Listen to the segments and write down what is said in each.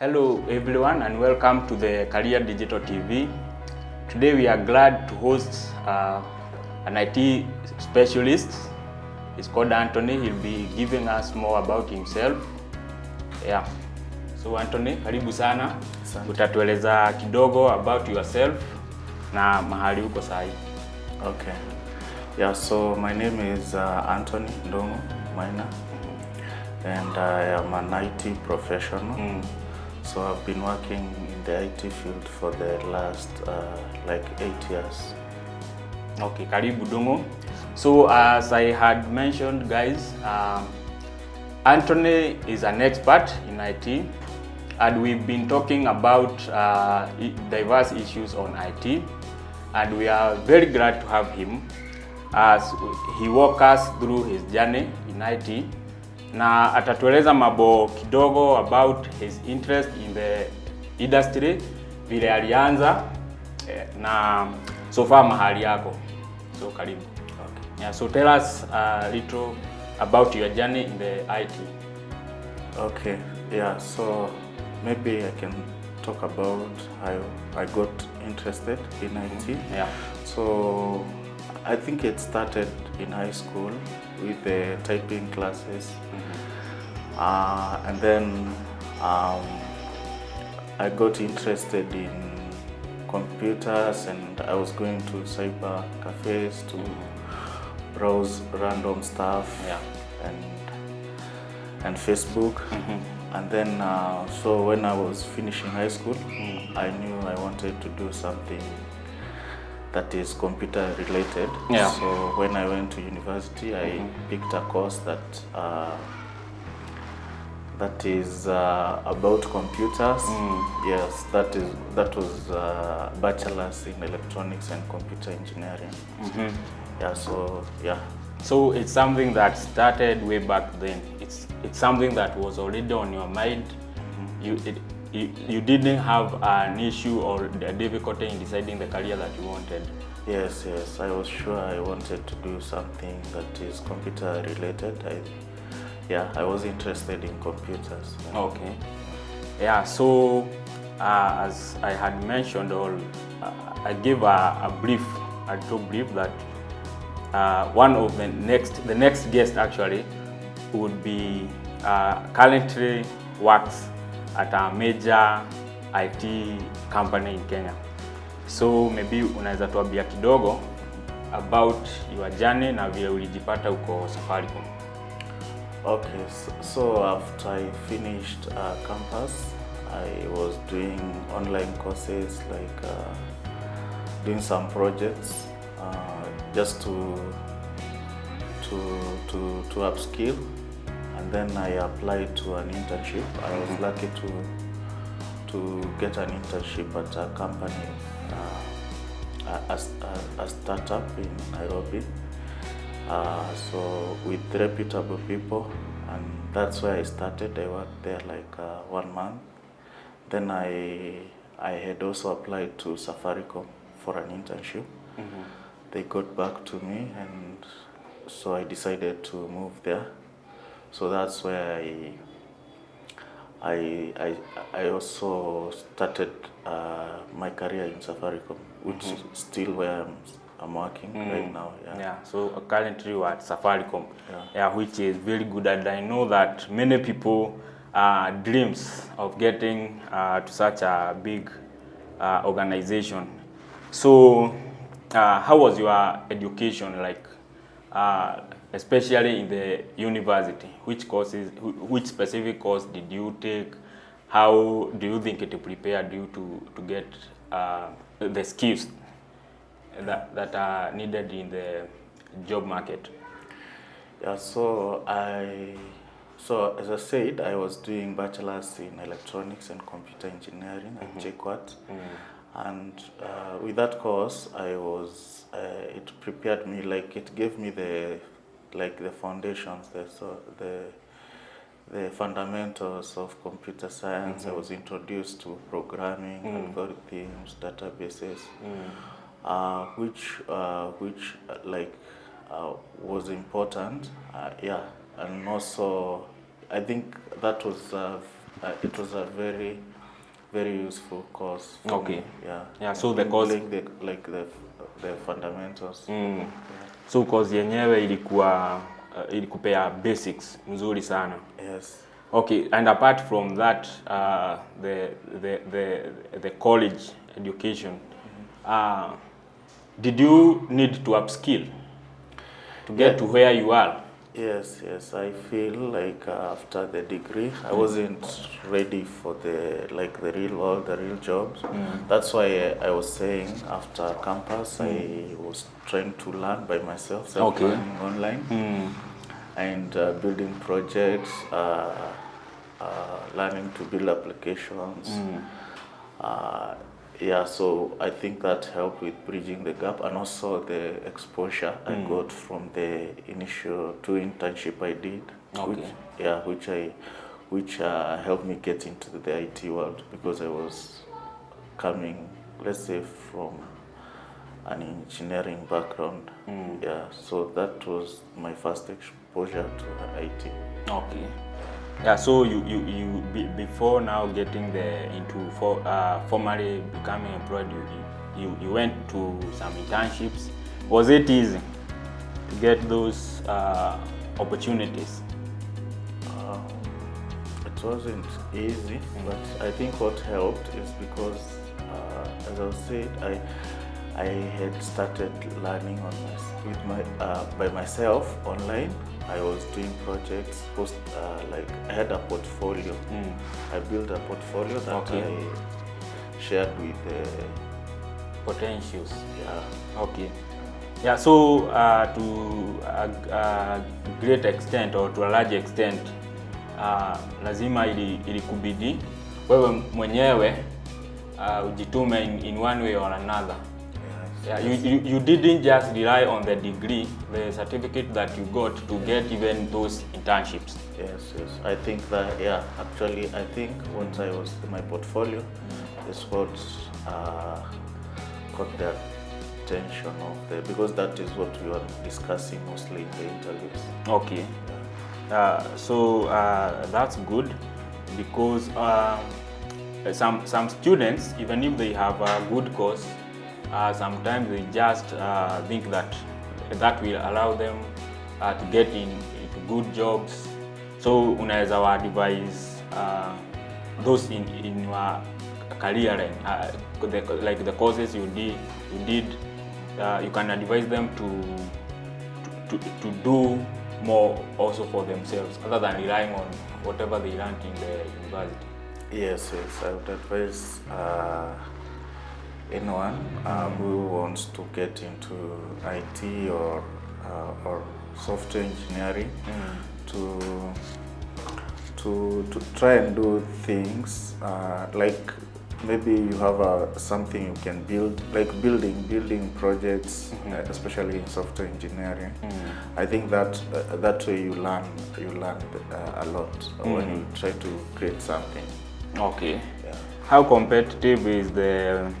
Hello everyone and welcome to the Career Digital TV. Today we are glad to host an IT specialist. He's called Anthony. He'll be giving us more about himself. Yeah. So Anthony, karibu sana. Utatueleza kidogo about yourself na mahali uko sahi. Okay. Yeah, so my name is Anthony Ndongo Maina, and I am an IT professional. So I've been working in the IT field for the last like 8 years. Okay, karibu Ndongo. So as I had mentioned, guys, Anthony is an expert in IT, and we've been talking about diverse issues on IT, and we are very glad to have him as he walk us through his journey in IT, na atatueleza mambo kidogo about his interest in the industry, vile alianza na so far mahali yako. So karibu. Okay. Yeah, so tell us a little about your journey in the IT. Okay. Yeah, so maybe I can talk about how I got interested in IT. Yeah. So I think it started in high school with the typing classes. And then I got interested in computers, and I was going to cyber cafes to browse random stuff. Yeah. And Facebook. And then so when I was finishing high school, I knew I wanted to do something that is computer related. Yeah. So when I went to university, I picked a course that is about computers. Yes, that was bachelor's in electronics and computer engineering. Yeah. So yeah. So it's something that started way back then. It's something that was already on your mind. You didn't have an issue or a difficulty in deciding the career that you wanted. Yes, I was sure I wanted to do something that is computer related. I was interested in computers. Yeah. Okay. Yeah, so as I had mentioned, I gave a little brief that one of the next guest actually would be currently works at a major IT company in Kenya. So maybe unaweza tuambia kidogo about your journey na vile ulijipata uko Safaricom. Okay, so after I finished campus, I was doing online courses, like doing some projects just to upskill. And then I applied to an internship. I was lucky to get an internship at a company, a startup in Nairobi. So with reputable people, and that's where I started. I worked there like 1 month. Then I had also applied to Safaricom for an internship. They got back to me, and so I decided to move there. So that's where I also started my career in Safaricom, which is still where I'm working right now. Yeah. So currently you are at Safaricom, which is very good, and I know that many people dreams of getting to such a big organization. So how was your education like? Especially in the university, which specific course did you take? How do you think it prepared you to get the skills that are needed in the job market? Yeah, so as I said, I was doing bachelor's in electronics and computer engineering at JKUAT. And with that course, it prepared me, like it gave me the foundations, the fundamentals of computer science. I was introduced to programming, algorithms, databases, which was important. And also I think that was it was a very, very useful course for Okay. me. Yeah. Yeah, so the course the fundamentals. Mm. So course yenyewe ilikuwa ilikupea basics mzuri sana. Yes. Okay, and apart from that, the college education, did you need to upskill to get to where you are? Yes, yes. I feel like after the degree, I wasn't ready for the real world, the real jobs. That's why I was saying after campus, I was trying to learn by myself, self-learning online, and building projects, learning to build applications. Yeah, so I think that helped with bridging the gap, and also the exposure I got from the initial 2 internship I did, which helped me get into the IT world, because I was coming, let's say, from an engineering background. Yeah, so that was my first exposure to IT. Okay. Yeah, so you before now getting formally becoming employed, you went to some internships. Was it easy to get those opportunities? It wasn't easy, but I think what helped is because, as I said, I had started learning by myself online. I was doing projects, I had a portfolio. I built a portfolio that I shared with the potentials. Yeah. Okay. Yeah, so to a great extent or to a large extent, lazima ilikubidi wewe mwenyewe ujitume in one way or another. Yeah, you didn't just rely on the degree, the certificate that you got to get even those internships. Yes, yes. I think that, actually, I think once I was in my portfolio, is what caught the attention of because that is what we were discussing mostly in the interviews. Okay. So that's good, because some students, even if they have a good course, sometimes they just think that will allow them to get into good jobs. So unaweza wa advise those in your career line, like the courses you did, you can advise them to do more also for themselves, other than relying on whatever they learned in the university. Yes, yes. I would advise anyone who wants to get into IT or software engineering to try and do things like maybe you have something you can build, like building projects, especially in software engineering. I think that way you learn a lot when you try to create something. Okay. Yeah. How competitive is the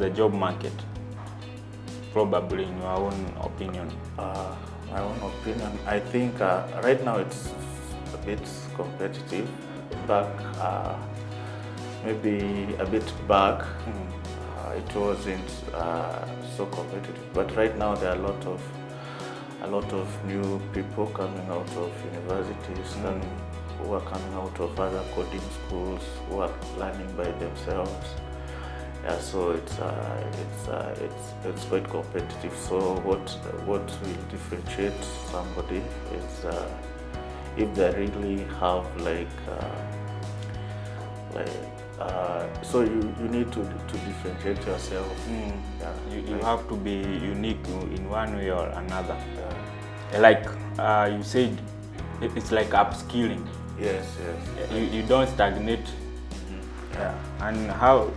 job market? Probably, in your own opinion. My own opinion, I think right now it's a bit competitive. Maybe a bit back, it wasn't so competitive. But right now there are a lot of new people coming out of universities who are coming out of other coding schools, who are learning by themselves. Yeah, so it's quite competitive. So what will differentiate somebody is if they really have so you need to differentiate yourself. Yeah. You have to be unique in one way or another. Like you said, it's like upskilling. Yes. You don't stagnate. Yeah. And how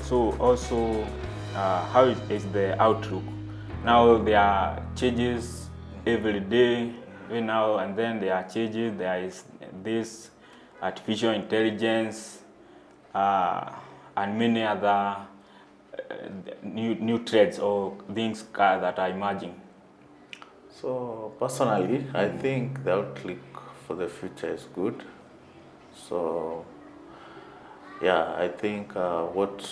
is the outlook? Now there are changes every day. Now and then there are changes. There is this artificial intelligence and many other new trends or things that are emerging. So personally, I think the outlook for the future is good. So Yeah, I think what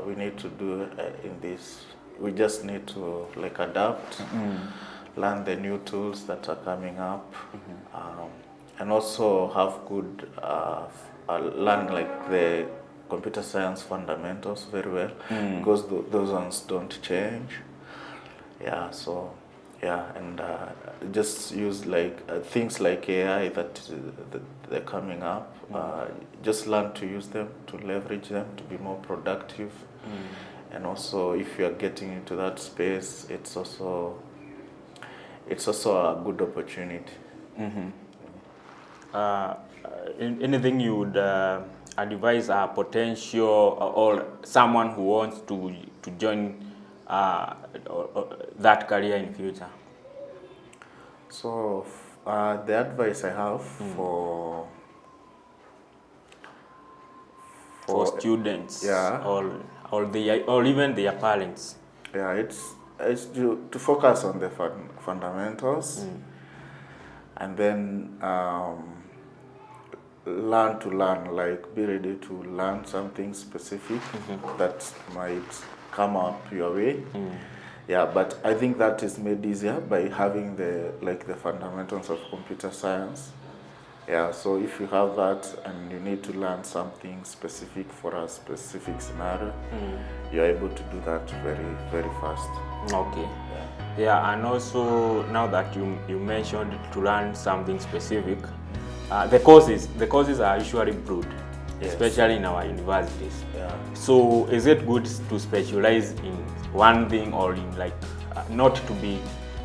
we need to do in this, we just need to like adapt, learn the new tools that are coming up, and also have good learn like the computer science fundamentals very well, because those ones don't change. Yeah, so yeah, and just use like things like AI that they're coming up. Just learn to use them, to leverage them, to be more productive. And also, if you are getting into that space, it's also a good opportunity. Anything you would advise a potential or someone who wants to join that career in future? So the advice I have for students, yeah, or even their parents. Yeah, it's to focus on the fundamentals, and then learn to learn, like be ready to learn something specific that might come up your way. Yeah, but I think that is made easier by having the fundamentals of computer science. Yeah, so if you have that and you need to learn something specific for a specific scenario, you're able to do that very, very fast. Okay. Yeah, and also now that you mentioned to learn something specific, the courses are usually broad, especially in our universities. Yeah. So is it good to specialize in one thing, or in not to be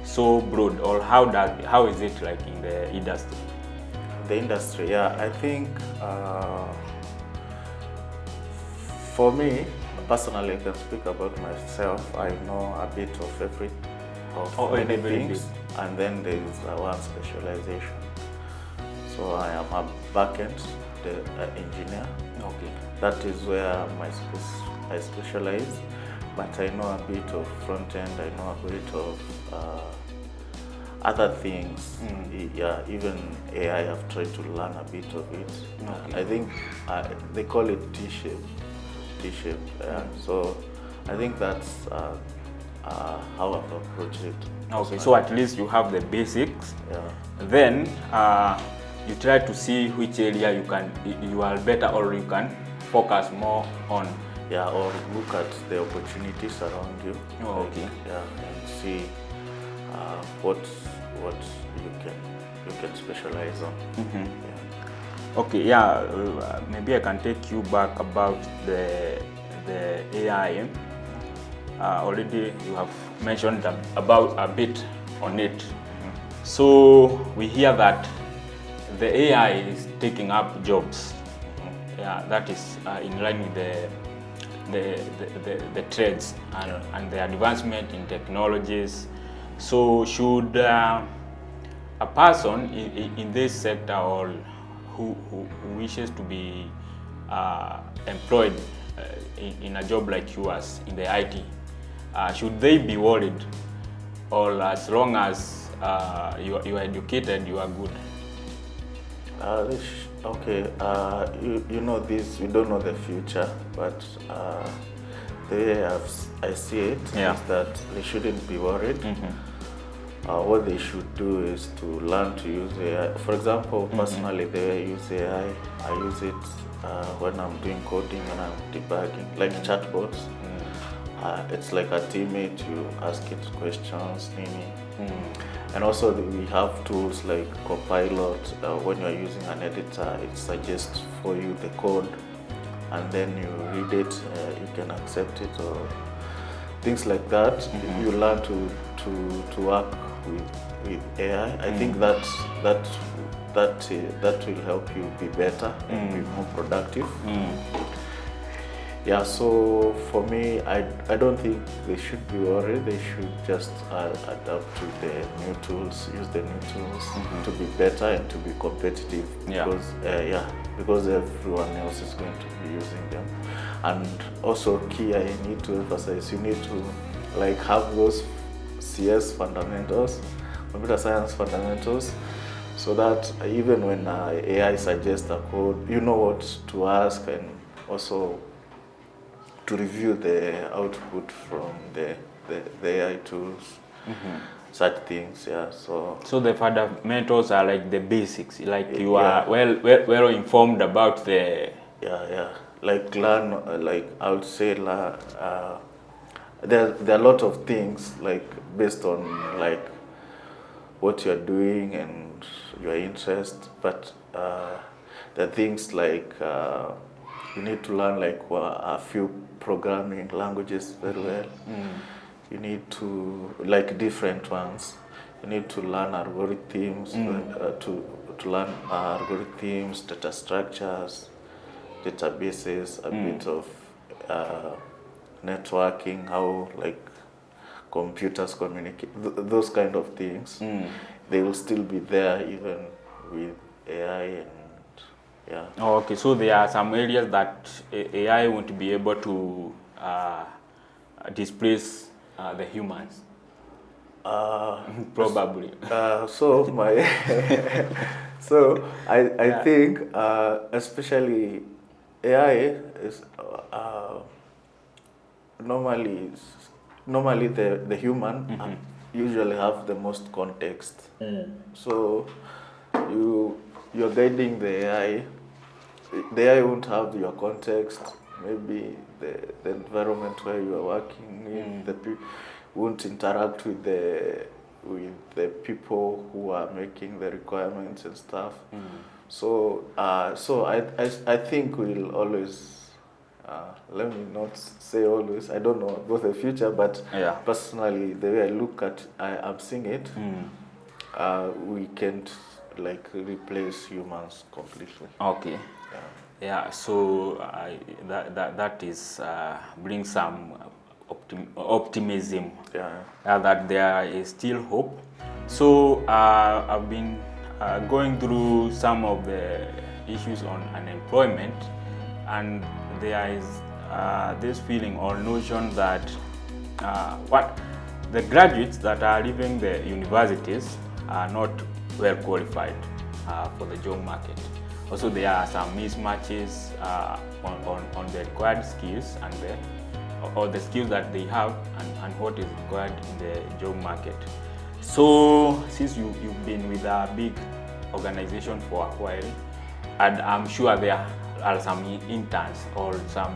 so broad, or how is it like in the industry? The industry, yeah, I think for me personally, I can speak about myself. I know a bit of many things, and then there is one specialization. So I am a backend engineer. Okay. That is where I specialize, but I know a bit of front end. I know a bit of other things. Yeah, even AI, I've tried to learn a bit of it. I think they call it T-shape. Yeah. So I think that's how I've approached it. Okay, so at least you have the basics. Yeah. Then you try to see which area you are better, or you can focus more on. Yeah, or look at the opportunities around you. Oh, okay. Yeah, and see what you can specialize on. Yeah. Okay, yeah, maybe I can take you back about the AI. Already you have mentioned about a bit on it. So we hear that the AI is taking up jobs. Yeah, that is in line with the trends and the advancement in technologies. So should a person in this sector, or who wishes to be employed in a job like yours in the IT, should they be worried, or as long as you are educated, you are good? Okay, you know this, we don't know the future, but the way I see it is that they shouldn't be worried. What they should do is to learn to use AI. For example, personally, the way I use AI, I use it when I'm doing coding, when I'm debugging, like chatbots. It's like a teammate, you ask it questions, and also we have tools like Copilot. When you're using an editor, it suggests for you the code, and then you read it, you can accept it, or things like that. You learn to work with AI. I think that will help you be better and be more productive. Yeah, so for me, I don't think they should be worried. They should just adapt to the new tools, use the new tools to be better and to be competitive. Because everyone else is going to be using them. And also key, I need to emphasize, you need to have those CS fundamentals, computer science fundamentals, so that even when AI suggests a code, you know what to ask, and also to review the output from the AI tools, such things. Yeah. So the fundamentals are like the basics. Like you are well informed about the. Yeah. Like learn, like I would say, there are a lot of things like based on like what you're doing and your interest, but there are things like you need to learn like a few programming languages very well. You need to like different ones. You need to learn algorithms, to learn algorithms, data structures, databases, a bit of networking, how like computers communicate, those kind of things. They will still be there even with AI and yeah. Oh, okay, so there are some areas that AI won't be able to displace the humans. Probably. So my so I think especially AI is normally the human usually have the most context. So you're guiding the AI. The AI won't have your context. Maybe the environment where you are working in, won't interact with the people who are making the requirements and stuff. So I think we'll always. Let me not say always. I don't know about the future, but personally, the way I look at, I'm seeing it. We can't like replace humans completely. Okay. Yeah. So that is brings some optimism. That there is still hope. So I've been going through some of the issues on unemployment, and there is this feeling or notion that the graduates that are leaving the universities are not well qualified for the job market. Also, there are some mismatches on the required skills and the skills that they have and what is required in the job market. So, since you've been with a big organization for a while, and I'm sure there are some interns or some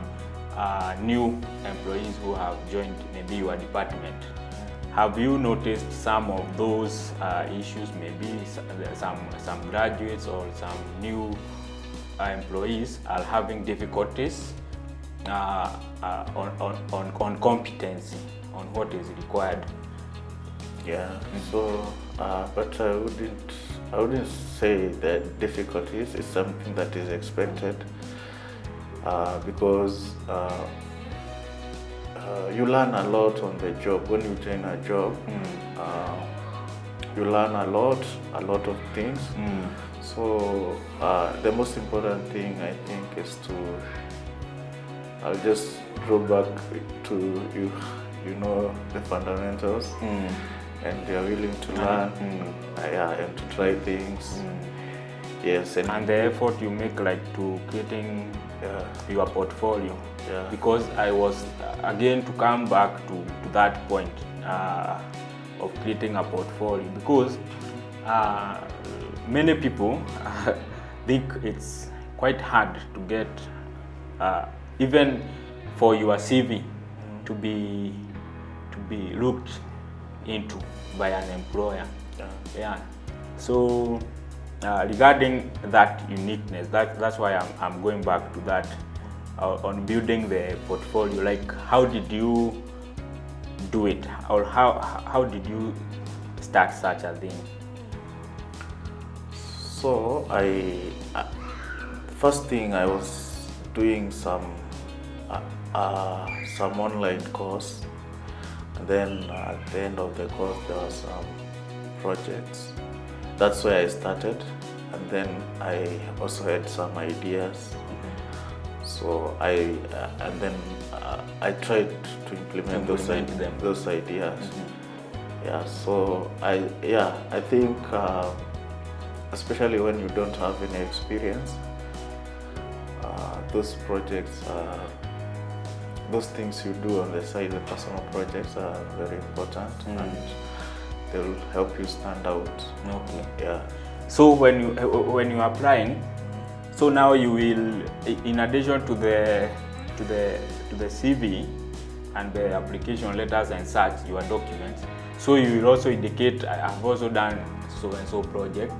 new employees who have joined maybe your department. Have you noticed some of those issues? Maybe some graduates or some new employees are having difficulties on competency, on what is required. Yeah. So, but I wouldn't say that difficulties is something that is expected because you learn a lot on the job. When you join a job, you learn a lot of things. So the most important thing I think is I'll just draw back to you know the fundamentals. And they are willing to learn, and to try things. Yes, and the effort you make, like to creating your portfolio. Because I was again to come back to that point of creating a portfolio, because many people think it's quite hard to get even for your CV to be looked into by an employer. So regarding that uniqueness, that's why I'm going back to that on building the portfolio. Like, how did you do it, or how did you start such a thing? So first thing I was doing some online course. And then at the end of the course, there were some projects. That's where I started. And then I also had some ideas. So I tried to implement those ideas. Yeah. So I think especially when you don't have any experience, those projects, those things you do on the side, the personal projects are very important, and they will help you stand out. Okay. Yeah. So when you are applying, so now you will, in addition to the CV and the application letters and such, your documents, so you will also indicate, I've also done so and so project.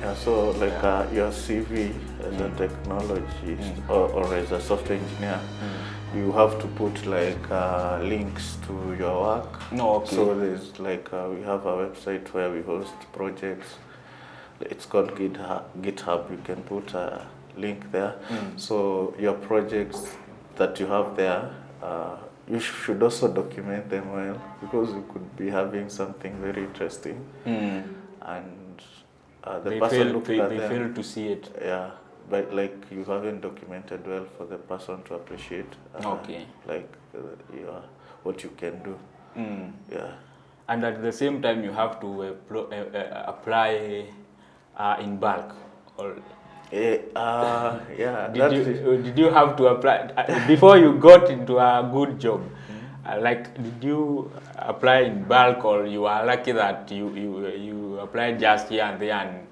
Yeah, so like your CV as a technologist or as a software engineer, you have to put like links to your work. No, okay. So there's like we have a website where we host projects. It's called GitHub. You can put a link there. So your projects that you have there, you should also document them well, because you could be having something very interesting, and the person looking at them, they fail to see it. Yeah, but like you haven't documented well for the person to appreciate. Okay. Like what you can do. Yeah. And at the same time, you have to apply in bulk. Or yeah. Did you have to apply before you got into a good job? Like, did you apply in bulk, or you are lucky that you applied just here and there and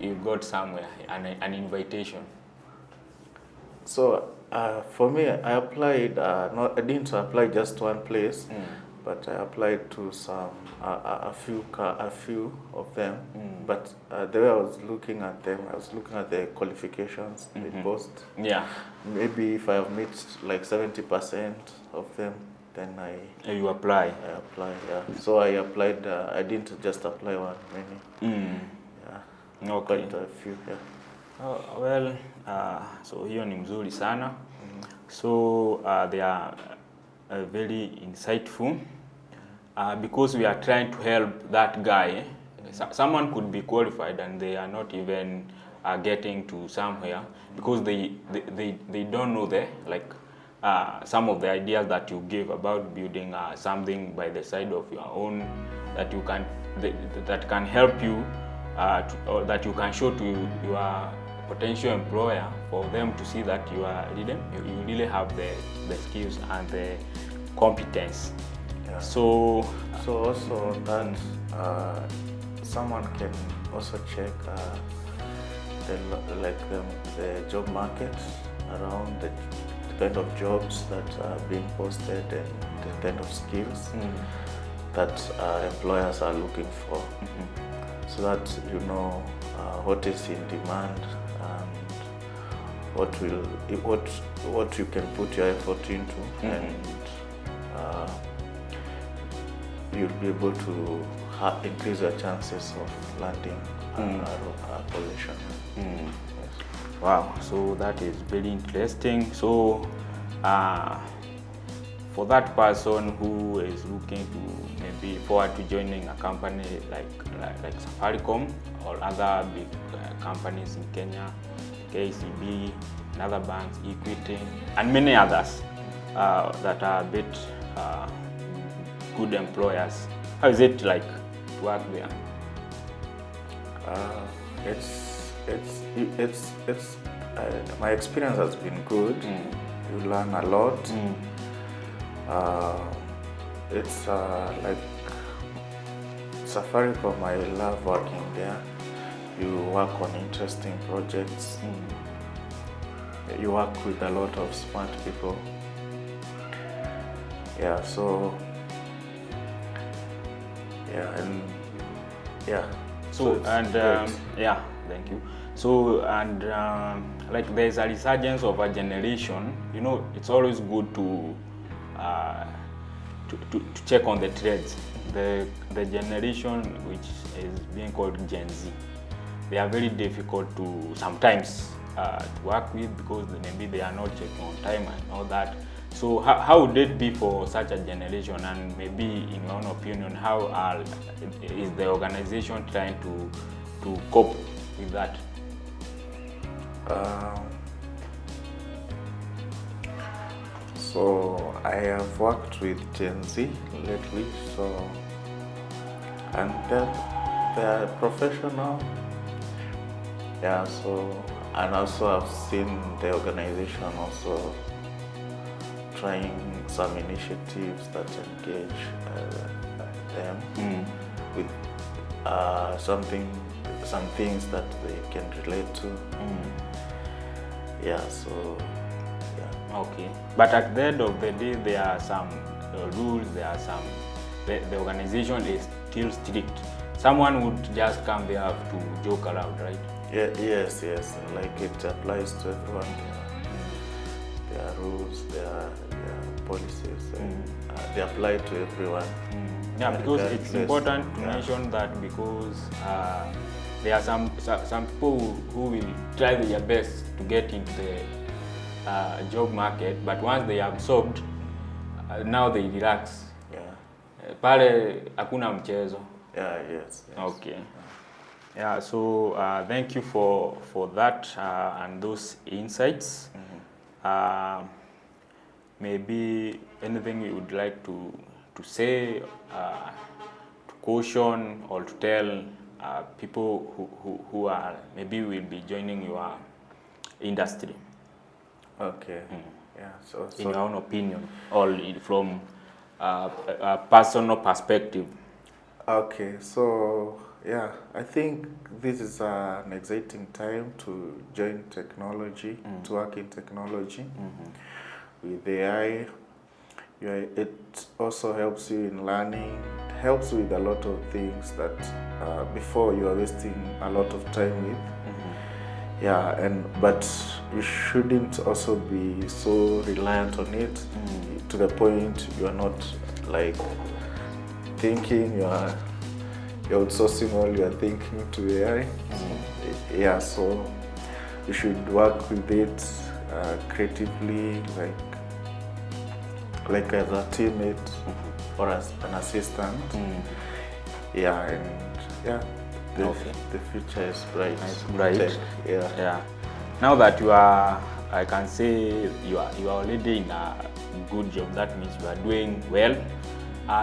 you got somewhere an invitation? So for me, I applied. I didn't apply just one place, but I applied to a few of them. But the way I was looking at them, I was looking at the qualifications they post. Yeah. Maybe if I have met like 70% of them, then you apply. I apply. Yeah. So I applied. I didn't just apply one, many. Yeah. Okay. Quite a few. Yeah. Well, so hiyo ni mzuri sana. So they are very insightful, because we are trying to help that guy. Someone could be qualified and they are not even getting to somewhere because they don't know some of the ideas that you give about building something by the side of your own that you can that can help you or that you can show to your potential employer, for them to see that you really have the skills and the competence. Yeah. So also that someone can also check the job market around the kind of jobs that are being posted and the kind of skills that employers are looking for, so that you know what is in demand and what you can put your effort into, and you'll be able to increase your chances of landing a position. Yes. Wow, so that is very interesting. So for that person who is looking to maybe forward to joining a company like Safaricom or other big companies in Kenya, KCB, and other banks, Equity, and many others that are a bit good employers, how is it like to work there? My experience has been good. You learn a lot. It's like Safaricom, I love working there. You work on interesting projects. You work with a lot of smart people. Yeah, so yeah, thank you. So like there's a resurgence of a generation. You know, it's always good to check on the trends. The generation which is being called Gen Z, they are very difficult to sometimes to work with because maybe they are not checking on time and all that. So how would it be for such a generation, and maybe in your own opinion, how is the organization trying to cope with that? So I have worked with Gen Z lately, and they are professional. Yeah, so, and also I've seen the organization also trying some initiatives that engage them with some things that they can relate to. Yeah, so, yeah. Okay. But at the end of the day, there are some rules, there are some, the organization is still strict. Someone would just come there to joke around, right? Yeah, yes, like it applies to everyone. There are rules, there are policies, they apply to everyone. Yeah, because it's important to mention that, because there are some people who will try their best to get into the job market, but once they are absorbed, now they relax. Yeah. Pale hakuna mchezo. Yeah, yes. Okay. Yeah, so thank you for that and those insights. Maybe anything you would like to say, to caution or to tell people who are maybe will be joining your industry. Okay. Yeah. So in your own opinion, or from a personal perspective. Okay. So yeah, I think this is an exciting time to join technology, to work in technology. With AI, it also helps you in learning. It helps with a lot of things that before you are wasting a lot of time with. Yeah, but you shouldn't also be so reliant on it to the point you are not like thinking you're outsourcing all your thinking to AI. Yeah, so you should work with it creatively, like as a teammate or as an assistant. Yeah, and yeah, the future is bright. It's bright. Tech, yeah. Now that you are, I can say you are already in a good job. That means you are doing well.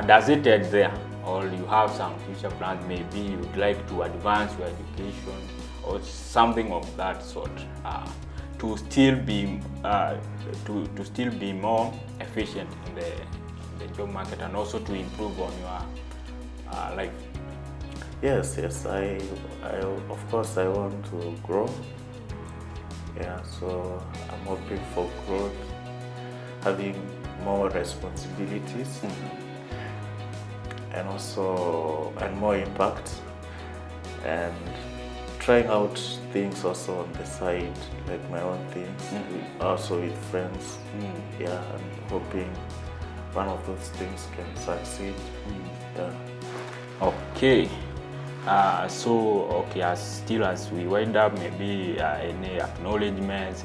Does it end there, or you have some future plans? Maybe you would like to advance your education or something of that sort, to still be more efficient in the job market, and also to improve on your life. Yes. I of course I want to grow. Yeah, so I'm hoping for growth, having more responsibilities, and more impact, and trying out things also on the side, like my own things, also with friends. Yeah, I'm hoping one of those things can succeed. Yeah. Okay. As we wind up, maybe any acknowledgements,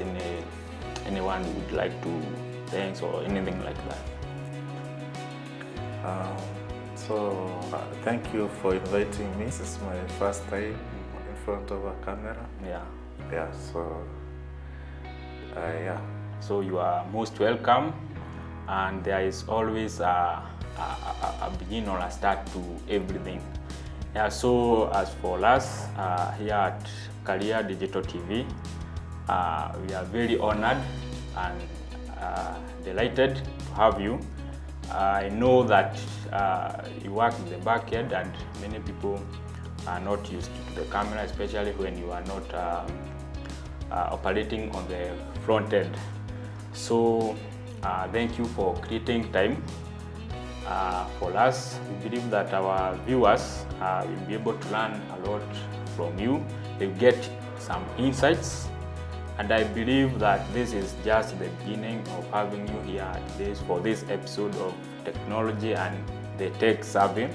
anyone would like to thanks or anything like that? Thank you for inviting me. This is my first time in front of a camera. Yeah, so yeah. So you are most welcome, and there is always a beginning or a start to everything. Yeah, so as for us here at Career Digital TV, we are very honored and delighted to have you. I know that you work in the back end, and many people are not used to the camera, especially when you are not operating on the front end. So thank you for creating time for us. We believe that our viewers will be able to learn a lot from you. They'll get some insights, and I believe that this is just the beginning of having you here for this episode of Technology and the Tech Savvy.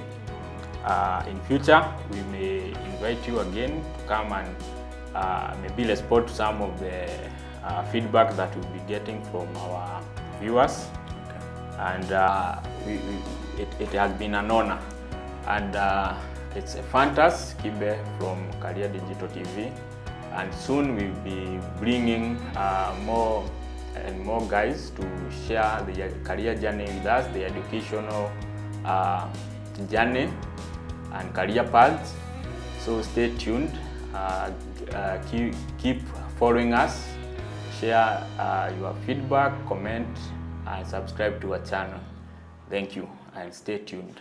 In future, we may invite you again to come and maybe respond to some of the feedback that we'll be getting from our viewers. And it has been an honor, and it's a fantastic Kibe from Career Digital TV, and soon we'll be bringing more and more guys to share their career journey with us, the educational journey and career paths. So stay tuned, keep following us, share your feedback, comment, and subscribe to our channel. Thank you, and stay tuned.